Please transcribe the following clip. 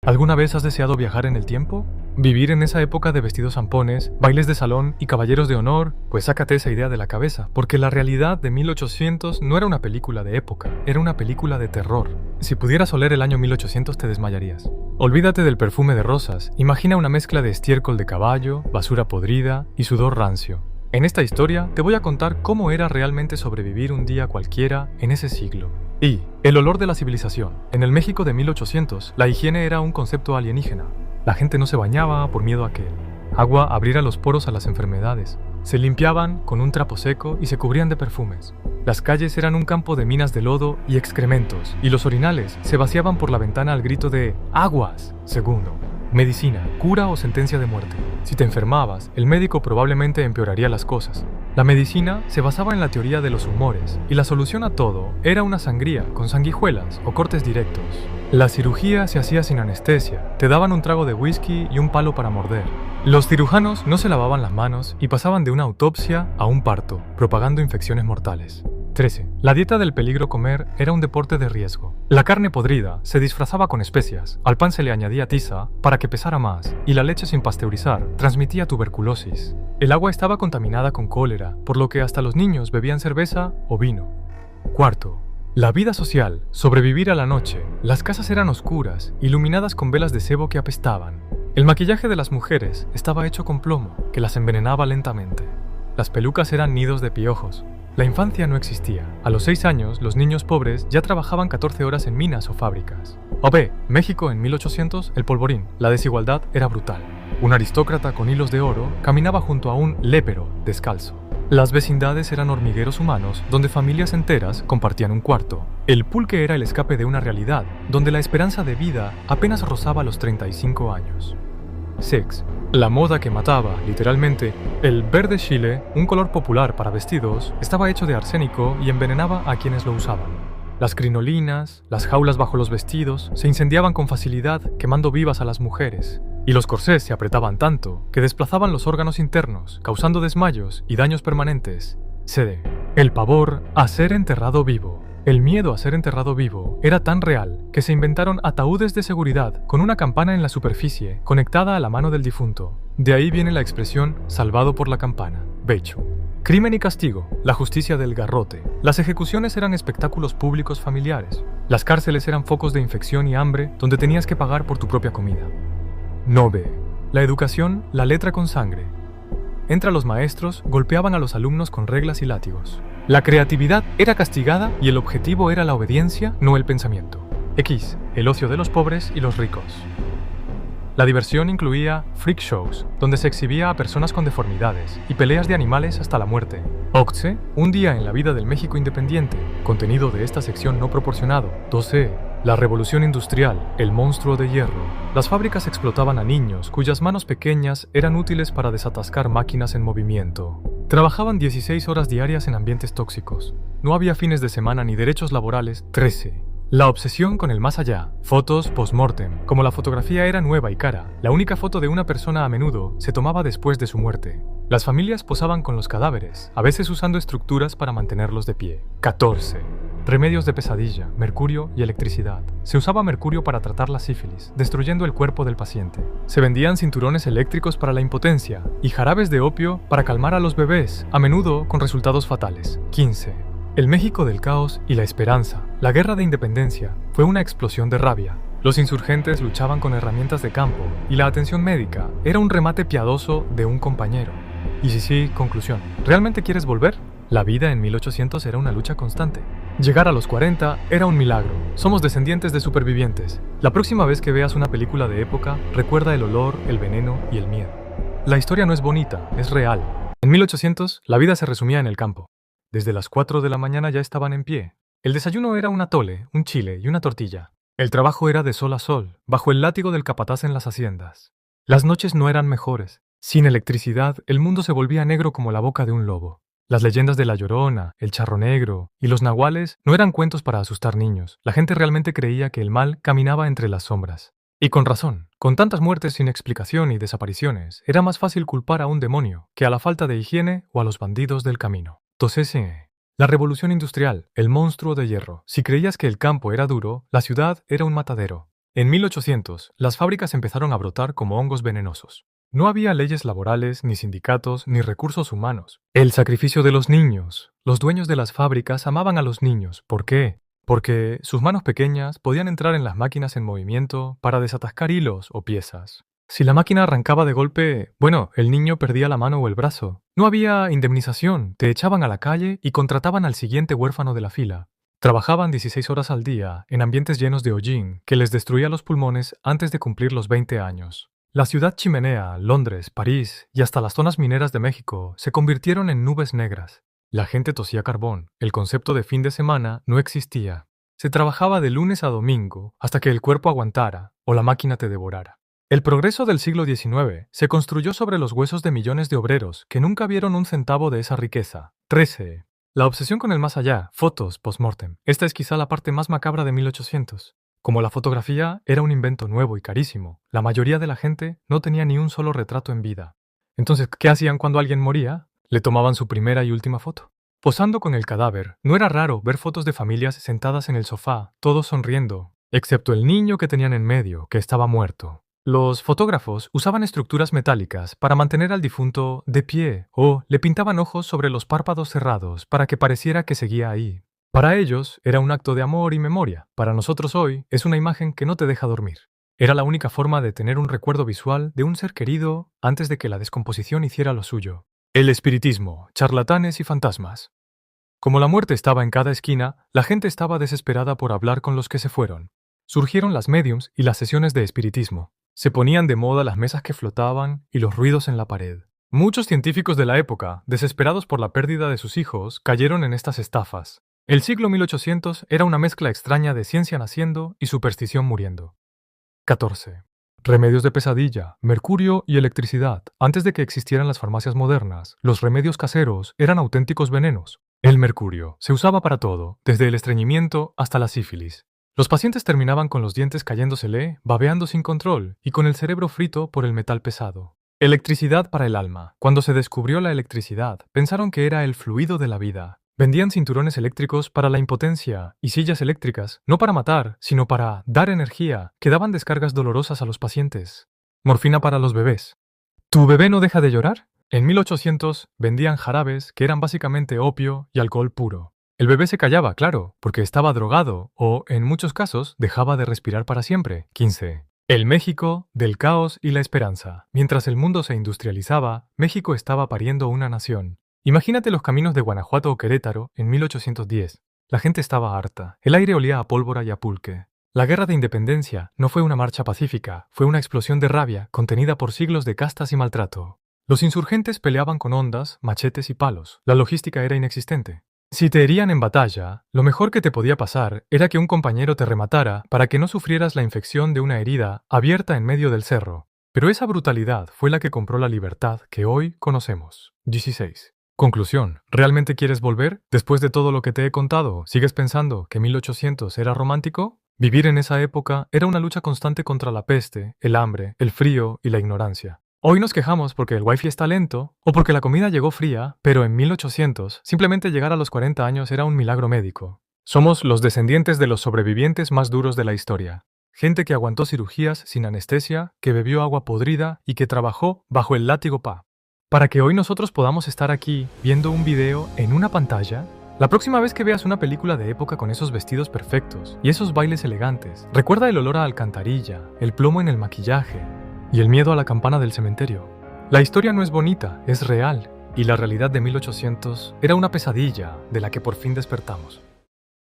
¿Alguna vez has deseado viajar en el tiempo? ¿Vivir en esa época de vestidos zampones, bailes de salón y caballeros de honor? Pues sácate esa idea de la cabeza, porque la realidad de 1800 no era una película de época, era una película de terror. Si pudieras oler el año 1800 te desmayarías. Olvídate del perfume de rosas, imagina una mezcla de estiércol de caballo, basura podrida y sudor rancio. En esta historia te voy a contar cómo era realmente sobrevivir un día cualquiera en ese siglo. Y el olor de la civilización. En el México de 1800, la higiene era un concepto alienígena. La gente no se bañaba por miedo a que el agua abriera los poros a las enfermedades. Se limpiaban con un trapo seco y se cubrían de perfumes. Las calles eran un campo de minas de lodo y excrementos, y los orinales se vaciaban por la ventana al grito de ¡aguas! Segundo, medicina, cura o sentencia de muerte. Si te enfermabas, el médico probablemente empeoraría las cosas. La medicina se basaba en la teoría de los humores, y la solución a todo era una sangría con sanguijuelas o cortes directos. La cirugía se hacía sin anestesia, te daban un trago de whisky y un palo para morder. Los cirujanos no se lavaban las manos y pasaban de una autopsia a un parto, propagando infecciones mortales. 13. La dieta del peligro comer era un deporte de riesgo. La carne podrida se disfrazaba con especias, al pan se le añadía tiza para que pesara más, y la leche sin pasteurizar transmitía tuberculosis. El agua estaba contaminada con cólera, por lo que hasta los niños bebían cerveza o vino. Cuarto. La vida social, sobrevivir a la noche. Las casas eran oscuras, iluminadas con velas de sebo que apestaban. El maquillaje de las mujeres estaba hecho con plomo, que las envenenaba lentamente. Las pelucas eran nidos de piojos. La infancia no existía. A los 6 años, los niños pobres ya trabajaban 14 horas en minas o fábricas. O B, México en 1800, el polvorín. La desigualdad era brutal. Un aristócrata con hilos de oro caminaba junto a un lépero, descalzo. Las vecindades eran hormigueros humanos donde familias enteras compartían un cuarto. El pulque era el escape de una realidad donde la esperanza de vida apenas rozaba los 35 años. 6. La moda que mataba, literalmente, el verde chile, un color popular para vestidos, estaba hecho de arsénico y envenenaba a quienes lo usaban. Las crinolinas, las jaulas bajo los vestidos, se incendiaban con facilidad quemando vivas a las mujeres. Y los corsés se apretaban tanto que desplazaban los órganos internos, causando desmayos y daños permanentes. CD. El pavor a ser enterrado vivo. El miedo a ser enterrado vivo era tan real que se inventaron ataúdes de seguridad con una campana en la superficie conectada a la mano del difunto. De ahí viene la expresión salvado por la campana. Becho. Crimen y castigo, la justicia del garrote. Las ejecuciones eran espectáculos públicos familiares. Las cárceles eran focos de infección y hambre donde tenías que pagar por tu propia comida. 9. La educación, la letra con sangre. Entre los maestros golpeaban a los alumnos con reglas y látigos. La creatividad era castigada y el objetivo era la obediencia, no el pensamiento. X. El ocio de los pobres y los ricos. La diversión incluía freak shows, donde se exhibía a personas con deformidades, y peleas de animales hasta la muerte. Octce, un día en la vida del México independiente, contenido de esta sección no proporcionado. 12. La revolución industrial, el monstruo de hierro. Las fábricas explotaban a niños cuyas manos pequeñas eran útiles para desatascar máquinas en movimiento. Trabajaban 16 horas diarias en ambientes tóxicos. No había fines de semana ni derechos laborales. 13. La obsesión con el más allá. Fotos post-mortem. Como la fotografía era nueva y cara, la única foto de una persona a menudo se tomaba después de su muerte. Las familias posaban con los cadáveres, a veces usando estructuras para mantenerlos de pie. 14. Remedios de pesadilla, mercurio y electricidad. Se usaba mercurio para tratar la sífilis, destruyendo el cuerpo del paciente. Se vendían cinturones eléctricos para la impotencia y jarabes de opio para calmar a los bebés, a menudo con resultados fatales. 15. El México del caos y la esperanza. La guerra de independencia fue una explosión de rabia. Los insurgentes luchaban con herramientas de campo y la atención médica era un remate piadoso de un compañero. Y sí, conclusión. ¿Realmente quieres volver? La vida en 1800 era una lucha constante. Llegar a los 40 era un milagro. Somos descendientes de supervivientes. La próxima vez que veas una película de época, recuerda el olor, el veneno y el miedo. La historia no es bonita, es real. En 1800, la vida se resumía en el campo. Desde las 4 de la mañana ya estaban en pie. El desayuno era un atole, un chile y una tortilla. El trabajo era de sol a sol, bajo el látigo del capataz en las haciendas. Las noches no eran mejores. Sin electricidad, el mundo se volvía negro como la boca de un lobo. Las leyendas de la Llorona, el Charro Negro y los nahuales no eran cuentos para asustar niños. La gente realmente creía que el mal caminaba entre las sombras. Y con razón, con tantas muertes sin explicación y desapariciones, era más fácil culpar a un demonio que a la falta de higiene o a los bandidos del camino. 12. La revolución industrial, el monstruo de hierro. Si creías que el campo era duro, la ciudad era un matadero. En 1800, las fábricas empezaron a brotar como hongos venenosos. No había leyes laborales, ni sindicatos, ni recursos humanos. El sacrificio de los niños. Los dueños de las fábricas amaban a los niños. ¿Por qué? Porque sus manos pequeñas podían entrar en las máquinas en movimiento para desatascar hilos o piezas. Si la máquina arrancaba de golpe, bueno, el niño perdía la mano o el brazo. No había indemnización, te echaban a la calle y contrataban al siguiente huérfano de la fila. Trabajaban 16 horas al día, en ambientes llenos de hollín, que les destruía los pulmones antes de cumplir los 20 años. La ciudad chimenea, Londres, París y hasta las zonas mineras de México se convirtieron en nubes negras. La gente tosía carbón, el concepto de fin de semana no existía. Se trabajaba de lunes a domingo hasta que el cuerpo aguantara o la máquina te devorara. El progreso del siglo XIX se construyó sobre los huesos de millones de obreros que nunca vieron un centavo de esa riqueza. 13. La obsesión con el más allá, fotos post-mortem. Esta es quizá la parte más macabra de 1800. Como la fotografía era un invento nuevo y carísimo, la mayoría de la gente no tenía ni un solo retrato en vida. Entonces, ¿qué hacían cuando alguien moría? Le tomaban su primera y última foto. Posando con el cadáver, no era raro ver fotos de familias sentadas en el sofá, todos sonriendo, excepto el niño que tenían en medio, que estaba muerto. Los fotógrafos usaban estructuras metálicas para mantener al difunto de pie o le pintaban ojos sobre los párpados cerrados para que pareciera que seguía ahí. Para ellos era un acto de amor y memoria. Para nosotros hoy es una imagen que no te deja dormir. Era la única forma de tener un recuerdo visual de un ser querido antes de que la descomposición hiciera lo suyo. El espiritismo, charlatanes y fantasmas. Como la muerte estaba en cada esquina, la gente estaba desesperada por hablar con los que se fueron. Surgieron las médiums y las sesiones de espiritismo. Se ponían de moda las mesas que flotaban y los ruidos en la pared. Muchos científicos de la época, desesperados por la pérdida de sus hijos, cayeron en estas estafas. El siglo 1800 era una mezcla extraña de ciencia naciendo y superstición muriendo. 14. Remedios de pesadilla, mercurio y electricidad. Antes de que existieran las farmacias modernas, los remedios caseros eran auténticos venenos. El mercurio se usaba para todo, desde el estreñimiento hasta la sífilis. Los pacientes terminaban con los dientes cayéndosele, babeando sin control y con el cerebro frito por el metal pesado. Electricidad para el alma. Cuando se descubrió la electricidad, pensaron que era el fluido de la vida. Vendían cinturones eléctricos para la impotencia y sillas eléctricas, no para matar, sino para dar energía, que daban descargas dolorosas a los pacientes. Morfina para los bebés. ¿Tu bebé no deja de llorar? En 1800 vendían jarabes que eran básicamente opio y alcohol puro. El bebé se callaba, claro, porque estaba drogado o, en muchos casos, dejaba de respirar para siempre. 15. El México del caos y la esperanza. Mientras el mundo se industrializaba, México estaba pariendo una nación. Imagínate los caminos de Guanajuato o Querétaro en 1810. La gente estaba harta. El aire olía a pólvora y a pulque. La guerra de independencia no fue una marcha pacífica, fue una explosión de rabia contenida por siglos de castas y maltrato. Los insurgentes peleaban con hondas, machetes y palos. La logística era inexistente. Si te herían en batalla, lo mejor que te podía pasar era que un compañero te rematara para que no sufrieras la infección de una herida abierta en medio del cerro. Pero esa brutalidad fue la que compró la libertad que hoy conocemos. 16. Conclusión. ¿Realmente quieres volver? Después de todo lo que te he contado, ¿sigues pensando que 1800 era romántico? Vivir en esa época era una lucha constante contra la peste, el hambre, el frío y la ignorancia. Hoy nos quejamos porque el wifi está lento o porque la comida llegó fría, pero en 1800 simplemente llegar a los 40 años era un milagro médico. Somos los descendientes de los sobrevivientes más duros de la historia. Gente que aguantó cirugías sin anestesia, que bebió agua podrida y que trabajó bajo el látigo Pa. Para que hoy nosotros podamos estar aquí viendo un video en una pantalla, la próxima vez que veas una película de época con esos vestidos perfectos y esos bailes elegantes, recuerda el olor a alcantarilla, el plomo en el maquillaje y el miedo a la campana del cementerio. La historia no es bonita, es real, y la realidad de 1800 era una pesadilla de la que por fin despertamos.